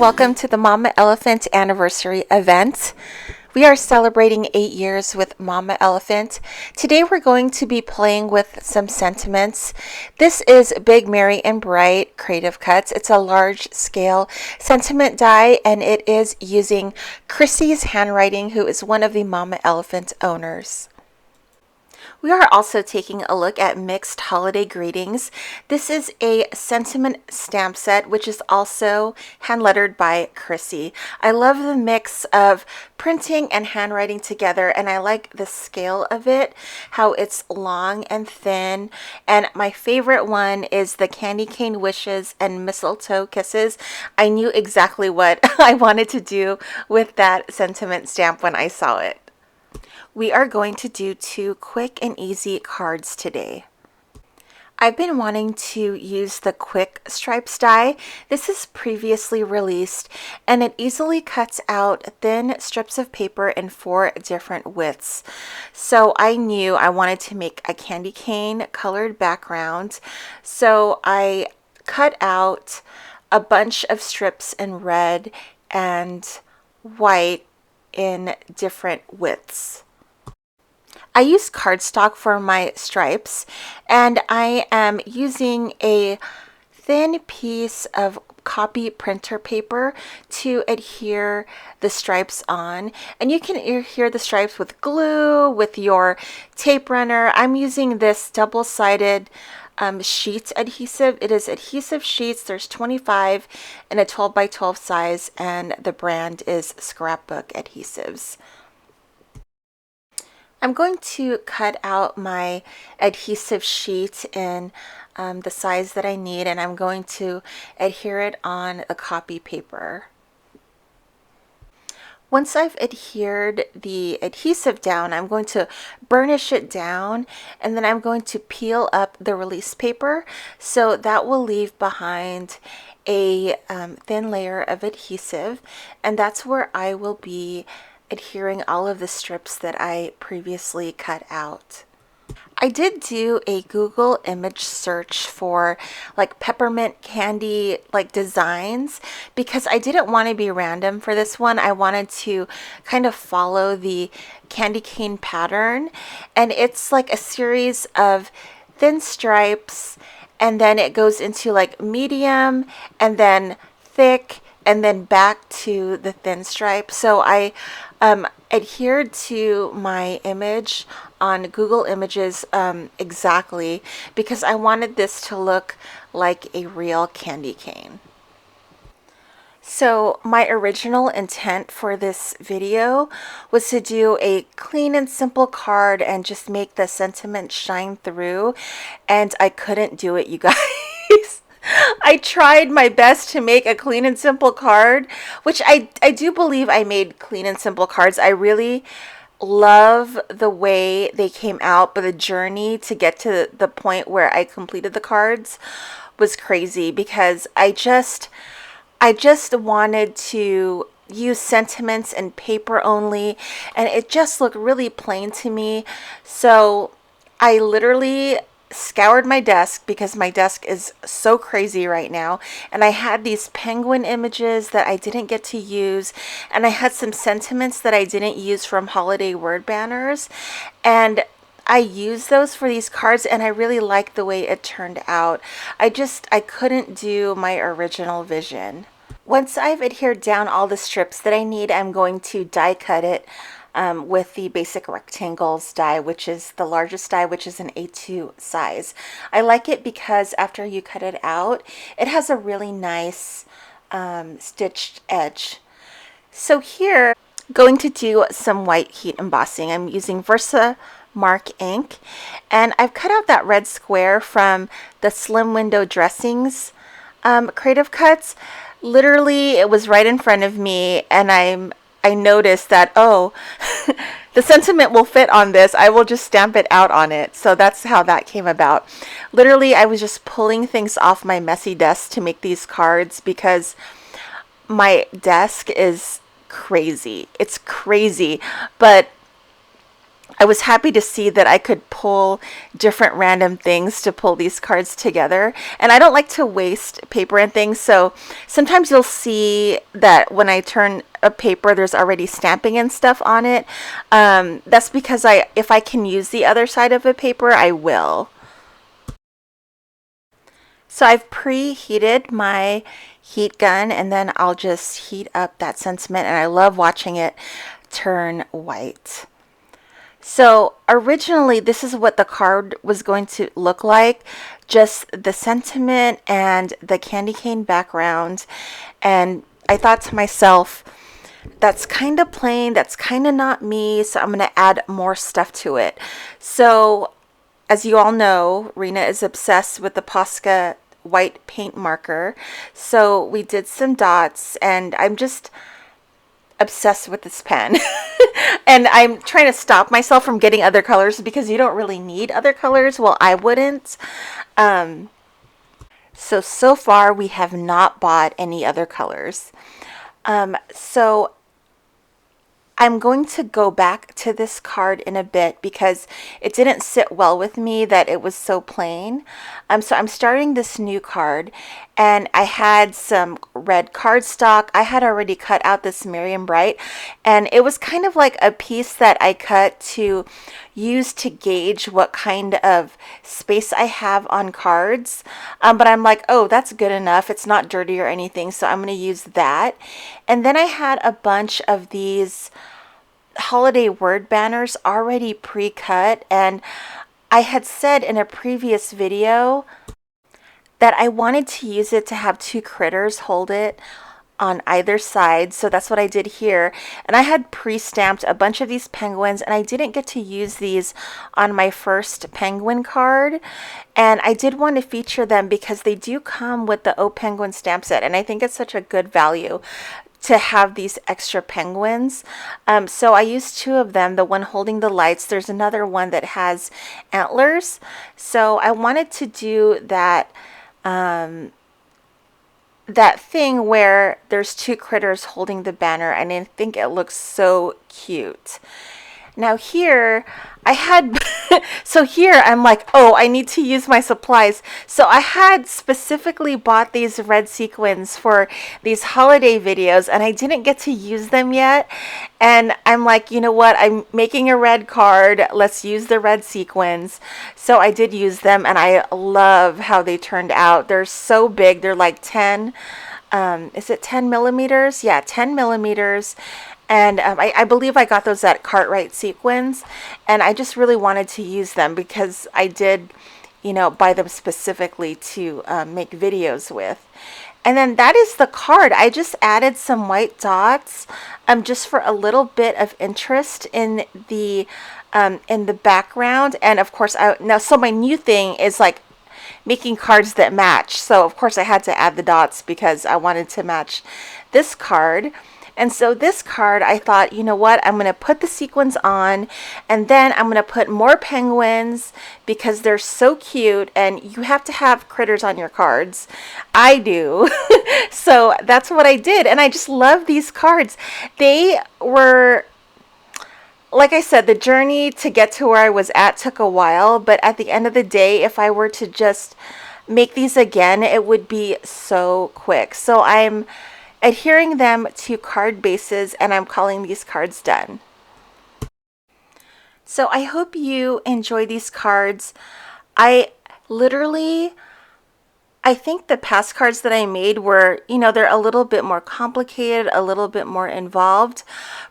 welcome to the Mama Elephant anniversary event. We are celebrating 8 years with Mama Elephant. Today we're going to be playing with some sentiments. This is Big Merry and Bright Creative Cuts. It's a large scale sentiment die and it is using Chrissy's handwriting, who is one of the Mama Elephant owners. We are also taking a look at Mixed Holiday Greetings. This is a sentiment stamp set, which is also hand lettered by Chrissy. I love the mix of printing and handwriting together, and I like the scale of it, how it's long and thin. And my favorite one is the Candy Cane Wishes and Mistletoe Kisses. I knew exactly what I wanted to do with that sentiment stamp when I saw it. We are going to do 2 quick and easy cards today. I've been wanting to use the Quick Stripes die. This is previously released and it easily cuts out thin strips of paper in 4 different widths. So I knew I wanted to make a candy cane colored background. So I cut out a bunch of strips in red and white in different widths. I use cardstock for my stripes, and I am using a thin piece of copy printer paper to adhere the stripes on. And you can adhere the stripes with glue, with your tape runner. I'm using this double-sided sheet adhesive. It is adhesive sheets. There's 25 in a 12 by 12 size, and the brand is Scrapbook Adhesives. I'm going to cut out my adhesive sheet in the size that I need, and I'm going to adhere it on the copy paper. Once I've adhered the adhesive down, I'm going to burnish it down, and then I'm going to peel up the release paper, so that will leave behind a thin layer of adhesive, and that's where I will be adhering all of the strips that I previously cut out. I did do a Google image search for like peppermint candy like designs because I didn't want to be random for this one. I wanted to kind of follow the candy cane pattern, and it's like a series of thin stripes, and then it goes into like medium and then thick and then back to the thin stripe. So I adhered to my image on Google Images exactly because I wanted this to look like a real candy cane. So my original intent for this video was to do a clean and simple card and just make the sentiment shine through, and I couldn't do it, you guys. I tried my best to make a clean and simple card, which I do believe I made clean and simple cards. I really love the way they came out, but the journey to get to the point where I completed the cards was crazy because I just wanted to use sentiments and paper only, and it just looked really plain to me. So I literally scoured my desk because my desk is so crazy right now, and I had these penguin images that I didn't get to use, and I had some sentiments that I didn't use from holiday word banners, and I used those for these cards, and I really liked the way it turned out. I couldn't do my original vision. Once I've adhered down all the strips that I need, I'm going to die cut it with the Basic Rectangles die, which is the largest die, which is an A2 size. I like it because after you cut it out, it has a really nice stitched edge. So here, going to do some white heat embossing. I'm using Versamark ink, and I've cut out that red square from the Slim Window Dressings Creative Cuts. Literally, it was right in front of me, and I noticed that, oh, the sentiment will fit on this. I will just stamp it out on it. So that's how that came about. Literally, I was just pulling things off my messy desk to make these cards because my desk is crazy. It's crazy, but I was happy to see that I could pull different random things to pull these cards together. And I don't like to waste paper and things, so sometimes you'll see that when I turn a paper, there's already stamping and stuff on it. That's because if I can use the other side of a paper, I will. So I've preheated my heat gun, and then I'll just heat up that sentiment, and I love watching it turn white. So originally, this is what the card was going to look like, just the sentiment and the candy cane background. And I thought to myself, that's kind of plain, that's kind of not me, so I'm going to add more stuff to it. So as you all know, Rena is obsessed with the Posca white paint marker. So we did some dots, and I'm just obsessed with this pen. And I'm trying to stop myself from getting other colors because you don't really need other colors. Well, I wouldn't. So far we have not bought any other colors. So I'm going to go back to this card in a bit because it didn't sit well with me that it was so plain. So I'm starting this new card, and I had some red cardstock. I had already cut out this Miriam Bright, and it was kind of like a piece that I cut to use to gauge what kind of space I have on cards. But I'm like, oh, that's good enough. It's not dirty or anything, so I'm going to use that. And then I had a bunch of these holiday word banners already pre-cut, and I had said in a previous video that I wanted to use it to have two critters hold it on either side, so that's what I did here. And I had pre-stamped a bunch of these penguins, and I didn't get to use these on my first penguin card, and I did want to feature them because they do come with the O Penguin stamp set, and I think it's such a good value to have these extra penguins. So I used two of them, the one holding the lights. There's another one that has antlers, so I wanted to do that that thing where there's two critters holding the banner, and I think it looks so cute. Now here I had so here I'm like, oh, I need to use my supplies. So I had specifically bought these red sequins for these holiday videos, and I didn't get to use them yet. And I'm like, you know what? I'm making a red card. Let's use the red sequins. So I did use them, and I love how they turned out. They're so big. They're like 10, is it 10 millimeters? Yeah, 10 millimeters. And I believe I got those at Cartwright Sequins, and I just really wanted to use them because I did, you know, buy them specifically to make videos with. And then that is the card. I just added some white dots just for a little bit of interest in the background. And of course, so my new thing is like making cards that match. So of course I had to add the dots because I wanted to match this card. And so this card, I thought, you know what, I'm going to put the sequins on, and then I'm going to put more penguins because they're so cute, and you have to have critters on your cards. I do. So that's what I did, and I just love these cards. They were, like I said, the journey to get to where I was at took a while, but at the end of the day, if I were to just make these again, it would be so quick. So I'm adhering them to card bases, and I'm calling these cards done. So I hope you enjoy these cards. I think the past cards that I made were, you know, they're a little bit more complicated, a little bit more involved,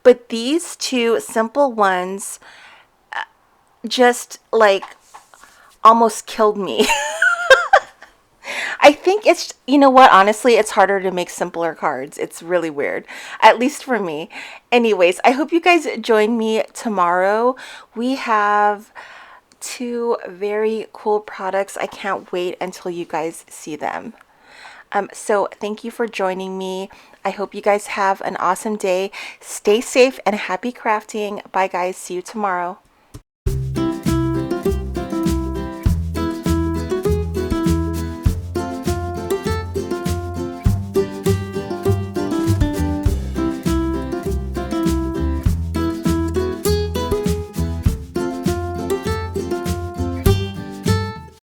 but these two simple ones just like almost killed me. I think it's, you know what, honestly, it's harder to make simpler cards. It's really weird, at least for me. Anyways, I hope you guys join me tomorrow. We have two very cool products. I can't wait until you guys see them. So thank you for joining me. I hope you guys have an awesome day. Stay safe and happy crafting. Bye guys. See you tomorrow.